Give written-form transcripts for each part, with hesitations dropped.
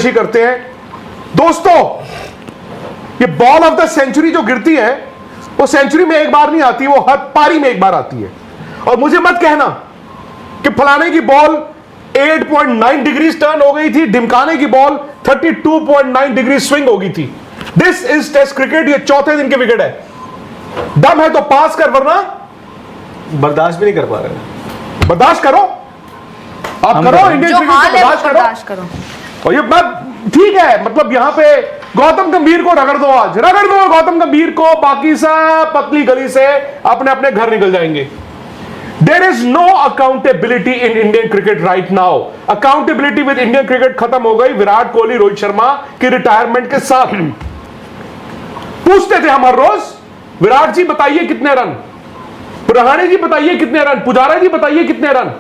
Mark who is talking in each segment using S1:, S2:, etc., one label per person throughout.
S1: करते हैं दोस्तों। ये बॉल ऑफ द सेंचुरी जो गिरती है वो सेंचुरी में एक बार नहीं आती, वो हर पारी में एक बार आती है। और मुझे मत कहना कि फलाने की बॉल 8.9 डिग्री टर्न हो गई थी, ढिमकाने की बॉल 32.9 डिग्री स्विंग हो गई थी। This is test cricket. ये चौथे दिन की विकेट है। दम है तो पास कर, वरना
S2: बर्दाश्त भी नहीं कर पा रहे।
S1: बर्दाश्त करो, आप करो, इंडियन क्रिकेट को बर्दाश्त करो। और ये बात ठीक है, मतलब यहां पे गौतम गंभीर को रगड़ दो, आज रगड़ दो गौतम गंभीर को, बाकी सब पतली गली से अपने अपने घर निकल जाएंगे। There is no accountability in Indian cricket right now. Accountability with Indian cricket खत्म हो गई विराट कोहली, रोहित शर्मा की रिटायरमेंट के साथ। पूछते थे हम हर रोज, विराट जी बताइए कितने रन, रहाणे जी बताइए कितने रन, पुजारा जी बताइए कितने रन।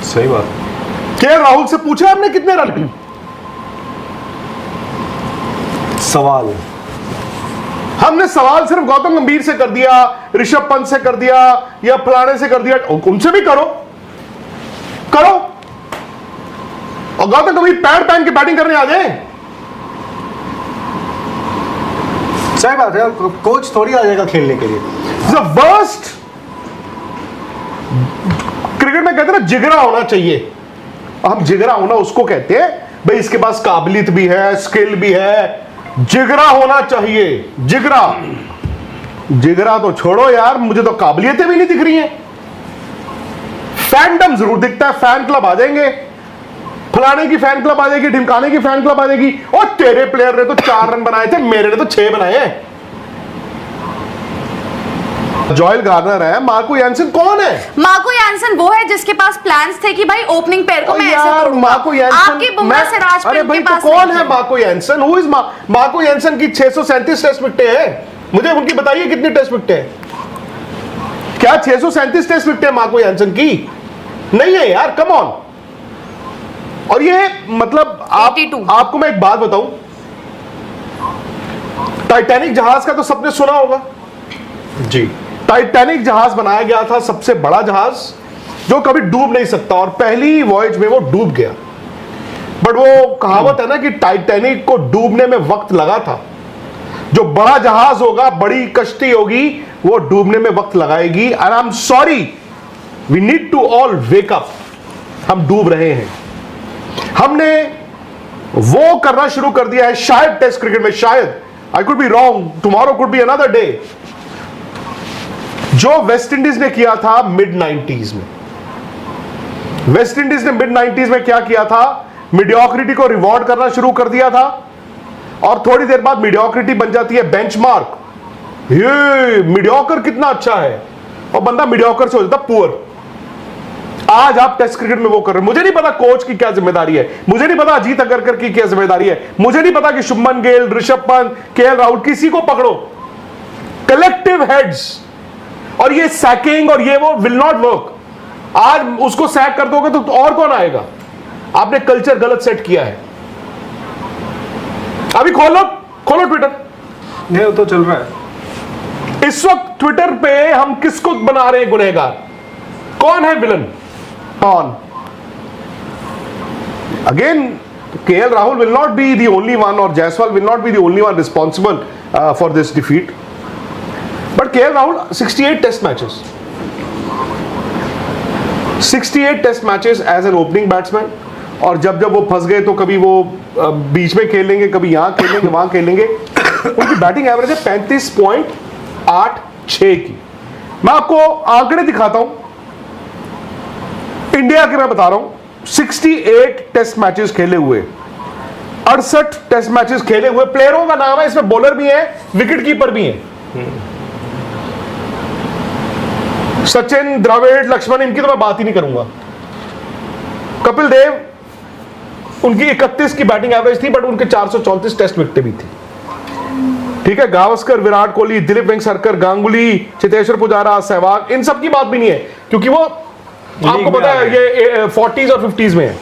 S2: सही बात।
S1: के राहुल से पूछे हमने कितने रन?
S2: सवाल
S1: हमने सवाल सिर्फ गौतम गंभीर से कर दिया, ऋषभ पंत से कर दिया, या फलाने से कर दिया। उनसे भी करो करो। और गौतम गंभीर पैड पहन के बैटिंग करने आ जाए।
S2: सही बात है, कोच थोड़ी आ जाएगा खेलने के लिए।
S1: द वर्स्ट क्रिकेट में कहते हैं ना जिगरा होना चाहिए। हम जिगरा होना उसको कहते हैं भाई इसके पास काबिलियत भी है, स्किल भी है, जिगरा होना चाहिए। जिगरा जिगरा तो छोड़ो यार, मुझे तो काबिलियतें भी नहीं दिख रही हैं। फैंडम जरूर दिखता है, फैन क्लब आ जाएंगे, फलाने की फैन क्लब आ जाएगी, ढिमकाने की फैन क्लब आ जाएगी। और तेरे प्लेयर ने तो 4 रन बनाए थे, मेरे ने तो 6 बनाए हैं। जॉयल गार्नर है, मार्को यानसन कौन है?
S3: मार्को यानसन वो है जिसके पास प्लान्स थे कि भाई ओपनिंग पेयर को मैं ऐसे तोड़ूंगा।
S1: मार्को यानसन,
S3: आपकी बुमराह सिराज पे
S1: भाई
S3: उनके
S1: तो
S3: पास
S1: कौन है Marco Jansen? Who is Marco Jansen की 637 टेस्ट विकेटें हैं। मुझे उनकी बताइए कितनी टेस्ट विकेटें हैं? क्या 637 टेस्ट विकेटें मार्को यानसन की? नहीं है यार, कम ऑन। और ये मतलब आपको मैं एक बात बताऊं, टाइटैनिक जहाज का तो सबने सुना होगा
S2: जी।
S1: टाइटैनिक जहाज बनाया गया था, सबसे बड़ा जहाज जो कभी डूब नहीं सकता, और पहली वॉयज में वो डूब गया। बट वो कहावत है ना कि टाइटैनिक को डूबने में वक्त लगा था। जो बड़ा जहाज होगा, बड़ी कश्ती होगी, वो डूबने में वक्त लगाएगी। And I am sorry, we need to all wake up. हम डूब रहे हैं। हमने वो करना शुरू कर दिया है शायद टेस्ट क्रिकेट में, शायद, I could be wrong, tomorrow could be another day, जो वेस्ट इंडीज ने किया था मिड 90s में। वेस्ट इंडीज ने मिड 90s में क्या किया था? मीडियोक्रिटी को रिवॉर्ड करना शुरू कर दिया था, और थोड़ी देर बाद मीडियोक्रिटी बन जाती है बेंचमार्क। ये मीडियोकर कितना अच्छा है, और बंदा मीडियोकर से हो जाता पुअर। आज आप टेस्ट क्रिकेट में वो कर रहे हैं। मुझे नहीं पता कोच की क्या जिम्मेदारी है, मुझे नहीं पता अजीत अगरकर की क्या जिम्मेदारी है, मुझे नहीं पता कि शुभमन गिल, ऋषभ पंत, केएल राहुल, किसी को पकड़ो, कलेक्टिव हेड्स। और ये सैकिंग और ये वो विल नॉट वर्क। आज उसको सैक कर दोगे तो और कौन आएगा? आपने कल्चर गलत सेट किया है। अभी खोलो ट्विटर,
S2: नहीं तो चल रहा है
S1: इस वक्त ट्विटर पे। हम किसको बना रहे हैं गुनहगार? कौन है विलन? कौन? Again KL Rahul will not be the only one, और Jaiswal will not be the only one responsible for this defeat. But KL Rahul 68 test matches, 68 test matches as an opening batsman. और जब जब वो फंस गए तो कभी वो बीच में खेलेंगे, कभी यहां खेलेंगे, वहां खेलेंगे। उनकी बैटिंग एवरेज है 35.86 की। मैं आपको आंकड़े दिखाता हूं इंडिया के, मैं बता रहा हूं। 68 टेस्ट मैचेस खेले हुए, 68 टेस्ट मैचेस खेले हुए प्लेयरों का नाम है, इसमें बॉलर भी है, विकेट कीपर भी है। सचिन, द्रविड़, लक्ष्मण, इनकी तो मैं बात ही नहीं करूंगा। कपिल देव, उनकी 31 की बैटिंग एवरेज थी, बट उनके 434 टेस्ट विकेटें भी थी। ठीक है, गावस्कर, विराट कोहली, दिलीप वेंगसरकर, गांगुली, चेतेश्वर पुजारा, सहवाग, इन सब की बात भी नहीं है, क्योंकि वो आपको पता है ये 40s और 50s में है।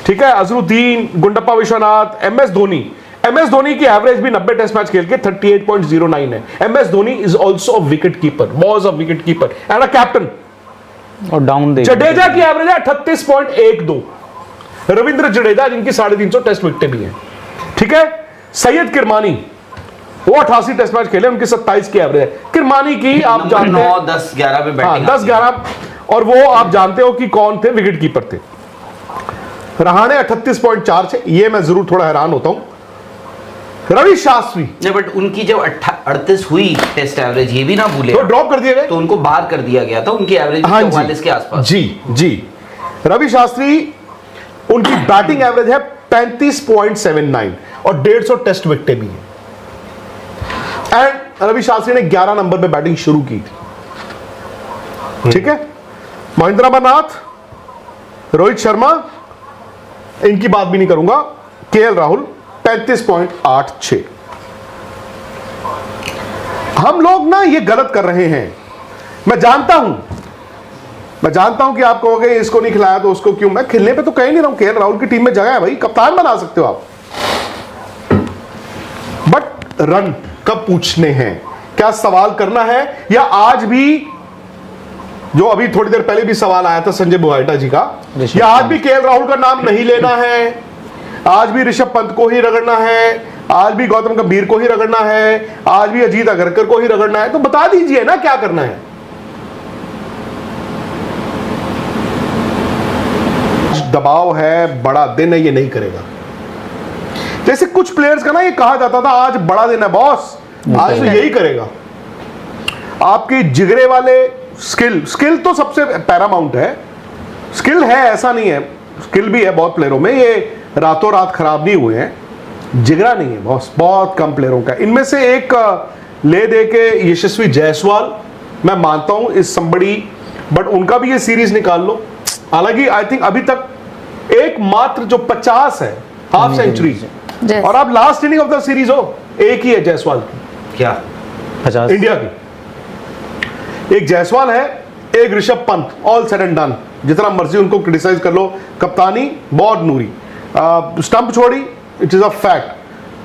S1: ठीक है, अजरुद्दीन, गुंडप्पा विश्वनाथ, एमएस धोनी की एवरेज भी 90 टेस्ट मैच खेल के 38.09 है। MS Dhoni is also a wicket keeper, was a wicket keeper and a captain.
S4: और डाउन दे
S1: जडेजा की एवरेज है 38.12। रविंद्र जडेजा जिनकी 350 टेस्ट विकेटें भी हैं, ठीक है। सैयद किरमानी वो 88 टेस्ट मैच खेले, उनकी 27 की एवरेज है। किरमानी की आप जानते हैं
S4: 10-11 पे बैटिंग,
S1: 10-11, और वो आप जानते हो कि कौन थे, विकेट कीपर थे। रहाणे 38.4 से, ये मैं जरूर थोड़ा हैरान होता हूं। रवि शास्त्री
S4: नहीं, बट उनकी जब 38 हुई टेस्ट एवरेज, ये भी ना भूले,
S1: तो ड्रॉप कर दिए गए,
S4: तो उनको बाहर कर दिया गया था, उनकी एवरेज 44 के आसपास।
S1: जी जी, रवि शास्त्री उनकी बैटिंग एवरेज है 35.79 और 150 टेस्ट विकेटें भी हैं। एंड रवि शास्त्री ने 11 नंबर पे बैटिंग शुरू की थी, ठीक है। महेंद्र अमरनाथ, रोहित शर्मा, इनकी बात भी नहीं करूंगा। केएल राहुल 35.86। हम लोग ना ये गलत कर रहे हैं। मैं जानता हूं कि आप कहोगे इसको नहीं खिलाया तो उसको क्यों। मैं खिलने पे तो कह नहीं रहा हूं, केएल राहुल की टीम में जगह है भाई, कप्तान बना सकते हो आप, बट रन कब पूछने हैं, क्या सवाल करना है, या आज भी जो अभी थोड़ी देर पहले भी सवाल आया था संजय बुआइटा जी का, या आज भी केएल राहुल का नाम नहीं लेना है, आज भी ऋषभ पंत को ही रगड़ना है, आज भी गौतम गंभीर को ही रगड़ना है, आज भी अजीत अगरकर को ही रगड़ना है, तो बता दीजिए ना क्या करना है। दबाव है, बड़ा दिन है, ये नहीं करेगा। जैसे कुछ प्लेयर्स का ना ये कहा जाता था आज बड़ा दिन है बॉस, आज तो यही करेगा। आपके जिगरे वाले स्किल तो सबसे पैरामाउंट है, स्किल है ऐसा नहीं है, स्किल भी है बहुत प्लेयरों में, ये रातों रात खराब नहीं हुए हैं। जिगरा नहीं है बॉस, बहुत कम प्लेयरों का। इनमें से एक ले दे के यशस्वी जायसवाल, मैं मानता हूं इस समबड़ी, बट उनका भी ये सीरीज निकाल लो। हालांकि आई थिंक अभी तक एकमात्र जो 50 है हाफ सेंचुरी, और आप last inning of the series हो, एक ही है जायसवाल की।
S4: क्या
S2: 50
S1: इंडिया की एक जायसवाल है, एक Rishabh Pant, all said and done. जितना मर्जी उनको क्रिटिसाइज कर लो, कप्तानी बहुत नूरी, स्टंप छोड़ी, it is a fact.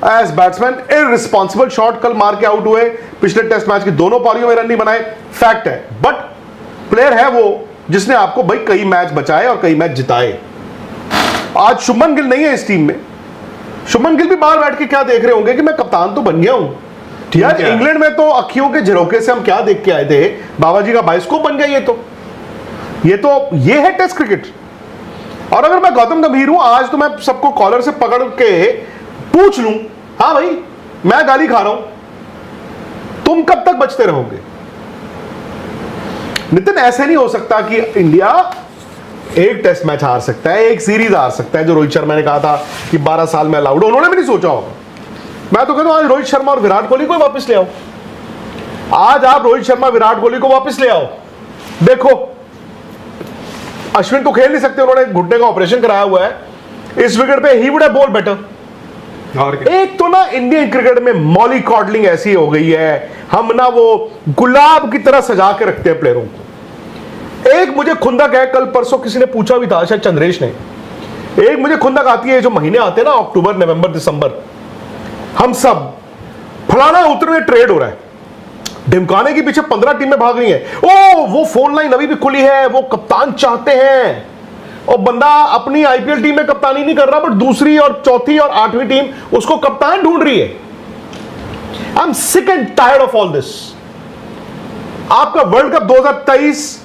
S1: As batsman irresponsible shot कल मार के आउट हुए, पिछले टेस्ट मैच की दोनों पारियों में रन नहीं बनाए, फैक्ट है। बट प्लेयर है वो जिसने आपको भाई कई मैच बचाए और कई मैच जिताए। आज शुभमन गिल नहीं है इस टीम में। शुभमन गिल भी बाहर बैठ के क्या देख रहे होंगे कि मैं कप्तान तो बन गया हूं यार। इंग्लैंड में तो अखियों के झरोके से हम क्या देख के आए थे, बाबा जी का बाइस्कोप बन गया ये है टेस्ट क्रिकेट। और अगर मैं गौतम गंभीर हूं आज, तो मैं सबको कॉलर से पकड़ के पूछ लूं, हाँ भाई मैं गाली खा रहा हूं, तुम कब तक बचते रहोगे? नितिन, ऐसे नहीं हो सकता कि इंडिया एक टेस्ट मैच हार सकता है, एक सीरीज हार सकता है, जो रोहित शर्मा ने कहा था कि 12 साल में अलाउड, उन्होंने भी नहीं सोचा होगा। मैं तो कहता हूं आज रोहित शर्मा और विराट कोहली को वापस ले आओ। आज आप रोहित शर्मा विराट कोहली को वापस ले आओ। देखो अश्विन तो खेल नहीं सकते, उन्होंने घुटने का ऑपरेशन कराया हुआ है, इस विकेट पे ही वुड हैव बॉल्ड बेटर।
S2: और क्या?
S1: एक तो ना इंडियन क्रिकेट में मॉली कॉडलिंग ऐसी हो गई है, हम ना वो गुलाब की तरह सजा के रखते हैं प्लेयरों को। एक मुझे खुंदक है, कल परसों किसी ने पूछा भी था, शायद चंद्रेश ने, एक मुझे खुंदक आती है, जो महीने आते हैं ना अक्टूबर नवंबर दिसंबर, हम सब फलाना उतरने ट्रेड हो रहा है, ढिमकाने के पीछे 15 टीमें भाग रही हैं, ओ वो फोन लाइन अभी भी खुली है, वो कप्तान चाहते हैं, और बंदा अपनी आईपीएल टीम में कप्तानी नहीं कर रहा, बट दूसरी और चौथी और 8वीं टीम उसको कप्तान ढूंढ रही है। I am sick and tired of all this. आपका world cup 2023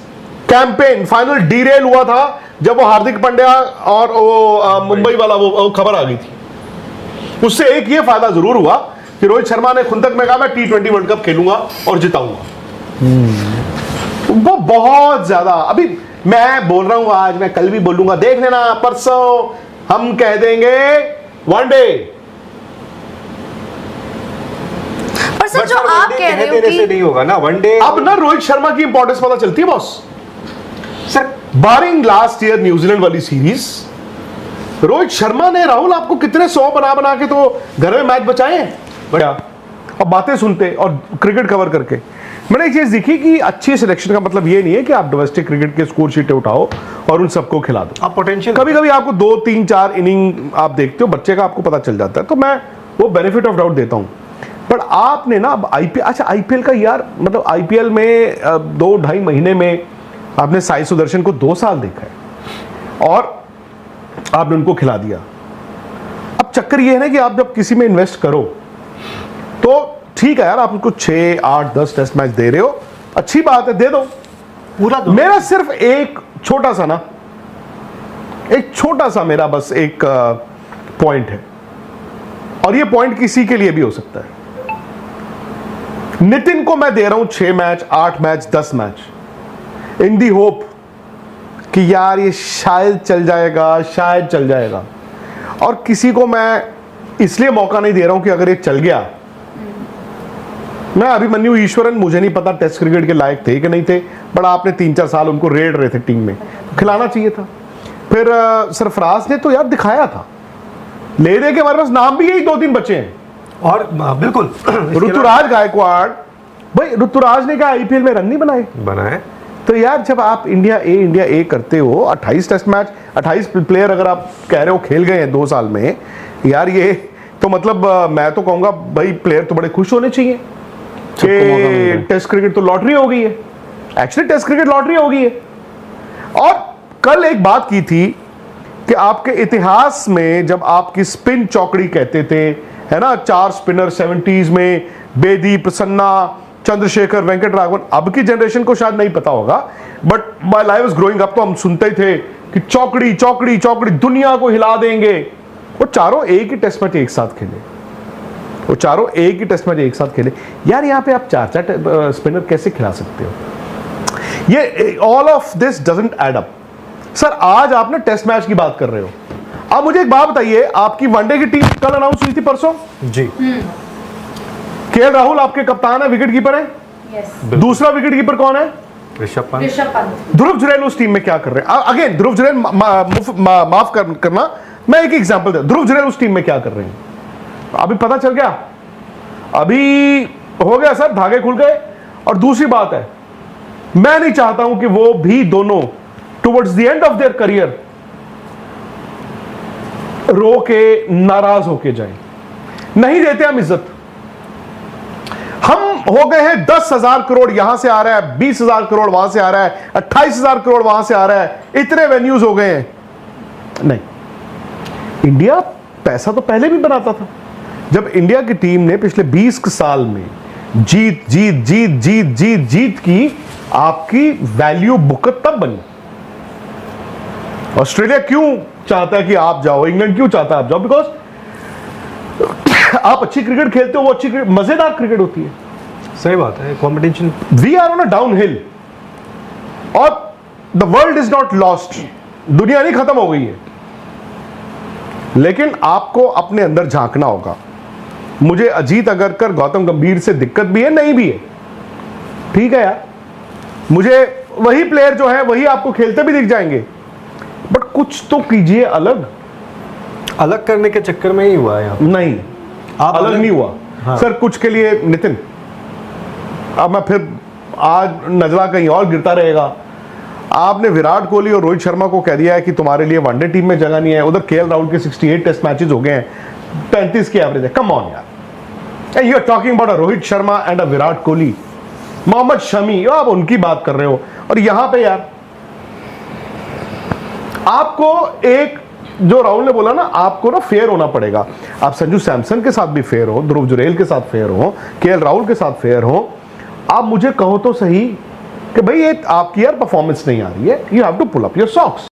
S1: campaign final derail हुआ था जब वो हार्दिक पांड्या और वो मुंबई वाला वो खबर आ गई थी। उससे एक ये फायदा जरूर हुआ कि रोहित शर्मा ने खुंदक में कहा मैं T20 वर्ल्ड कप खेलूंगा और जिताऊंगा। वो बहुत ज्यादा, अभी मैं बोल रहा हूं, आज मैं कल भी बोलूंगा, देख लेना परसों हम कह देंगे वनडे।
S3: पर सर जो आप कह रहे हो कि
S2: नहीं होगा ना वनडे।
S1: अब ना रोहित शर्मा की इंपॉर्टेंस पता चलती है बॉस।
S2: सर
S1: बारिंग लास्ट ईयर न्यूजीलैंड वाली सीरीज, रोहित शर्मा ने, राहुल आपको कितने 100 बना बना के तो घर में मैच बचाए हैं बढ़िया, और बातें सुनते और क्रिकेट कवर करके। मैंने एक चीज देखी कि अच्छी सिलेक्शन का मतलब ये नहीं है कि आप डोमेस्टिक क्रिकेट के स्कोर शीटें उठाओ और उन सबको खिला दो।
S2: आप पोटेंशियल,
S1: कभी कभी आपको 2, 3, 4 इनिंग आप देखते हो, बच्चे का आपको पता चल जाता है, तो मैं वो बेनिफिट ऑफ डाउट देता हूं। पर आपने ना अब आईपीएल, अच्छा आईपीएल का यार, मतलब आईपीएल में 2-2.5 महीने में आपने साई सुदर्शन को 2 साल देखा है, और आपने उनको खिला दिया। अब चक्कर ये है ना कि आप जब किसी में इन्वेस्ट करो तो ठीक है यार, आप उनको 6, 8, 10 टेस्ट मैच दे रहे हो, अच्छी बात है, दे दो
S2: पूरा दो।
S1: मेरा सिर्फ एक छोटा सा मेरा बस एक पॉइंट है, और ये पॉइंट किसी के लिए भी हो सकता है। नितिन को मैं दे रहा हूं 6 match, 8 match, 10 match in the hope कि यार ये शायद चल जाएगा, और किसी को मैं इसलिए मौका नहीं दे रहा हूं कि अगर ये चल गया, मैं अभिमन्यु ईश्वरन, मुझे नहीं पता टेस्ट क्रिकेट के लायक थे कि नहीं थे, बट आपने 3-4 साल उनको रेड रहे थे टीम में, खिलाना चाहिए था। फिर सरफराज ने तो यार दिखाया था, ले दे के हमारे पास नाम भी यही 2-3 बचे हैं।
S2: और बिल्कुल
S1: ऋतुराज गायकवाड़, भाई ऋतुराज ने क्या आईपीएल में रन नहीं बनाए? तो यार जब आप इंडिया ए करते हो, 28 टेस्ट मैच, 28 प्लेयर अगर आप कह रहे हो खेल गए हैं 2 साल में, यार ये तो मतलब मैं तो कहूंगा भाई प्लेयर तो बड़े खुश होने चाहिए कि टेस्ट क्रिकेट तो लॉटरी हो गई है। एक्चुअली टेस्ट क्रिकेट लॉटरी हो गई है। और कल एक बात की थी कि आपके इतिहास में जब आपकी स्पिन चौकड़ी कहते थे, है ना, 4 स्पिनर 70s में, बेदी, प्रसन्ना, चंद्रशेखर, वेंकट राघवन, अब की जनरेशन को शायद नहीं पता होगा, but while I was growing up तो हम सुनते ही थे कि चौकड़ी चौकड़ी चौकड़ी दुनिया को हिला देंगे। वो चारों एक ही टेस्ट मैच एक साथ खेले, यार यहाँ पे आप 4 स्पिनर कैसे खिला सकते हो? ये all of this doesn't add up. Sir आज आपने टेस्ट मैच की बात कर रहे हो, अब मुझे एक बात बताइए, आपकी वनडे की टीम कल अनाउंस हुई थी परसों
S2: जी।
S1: केएल राहुल आपके कप्तान है, विकेट कीपर है।
S3: yes.
S1: दूसरा विकेट कीपर कौन है?
S2: ऋषभ पंत।
S1: ध्रुव जुरैल उस टीम में क्या कर रहे हैं? अगेन ध्रुव जुरैल, माफ करना, मैं एक एग्जांपल दे, ध्रुव जुरैल उस टीम में क्या कर रहे हैं? अभी पता चल गया, अभी हो गया सर, धागे खुल गए। और दूसरी बात है, मैं नहीं चाहता हूं कि वो भी दोनों towards the end of their career रो के नाराज होके जाएं। नहीं देते हम इज्जत। हम हो गए हैं 10,000 करोड़ यहां से आ रहा है, 20,000 करोड़ वहां से आ रहा है, 28,000 करोड़ वहां से आ रहा है, इतने वेन्यूज हो गए हैं। नहीं, इंडिया पैसा तो पहले भी बनाता था। जब इंडिया की टीम ने पिछले 20 साल में जीत की, आपकी वैल्यू बुकत तब बनी। ऑस्ट्रेलिया क्यों चाहता है कि आप जाओ, इंग्लैंड क्यों चाहता है आप जाओ? बिकॉज आप अच्छी क्रिकेट खेलते हो, वो अच्छी मजेदार क्रिकेट होती है।
S2: सही बात है, competition.
S1: We are on a down hill, और the world is not lost, दुनिया नहीं खत्म हो गई है, लेकिन आपको अपने अंदर झांकना होगा। मुझे अजीत अगरकर, गौतम गंभीर से दिक्कत भी है, नहीं भी है, ठीक है यार, मुझे वही प्लेयर जो है वही आपको खेलते भी दिख जाएंगे, बट कुछ तो कीजिए अलग
S2: करने के चक्कर में ही हुआ है यहाँ।
S1: नहीं, आप अलग नहीं हुआ।
S2: हाँ।
S1: सर कुछ के लिए नितिन, अब मैं फिर आज नजरा कहीं और गिरता रहेगा। आपने विराट कोहली और रोहित शर्मा को कह दिया है कि तुम्हारे लिए वनडे टीम में जगह नहीं है। उधर केएल राहुल के 68 टेस्ट मैचेस हो गए हैं, 35 की एवरेज है। कम ऑन यार, you are talking about a Rohit Sharma and a Virat Kohli, Mohammed Shami, आप उनकी बात कर रहे हो। और यहां पे यार आपको एक, जो राहुल ने बोला ना, आपको ना फेयर होना पड़ेगा। आप संजू सैमसन के साथ भी फेयर हो, ध्रुव जुरैल के साथ फेयर हो, केएल राहुल के साथ फेयर हो। आप मुझे कहो तो सही कि भाई ये आपकी यार परफॉर्मेंस नहीं आ रही है, you have to pull up your socks.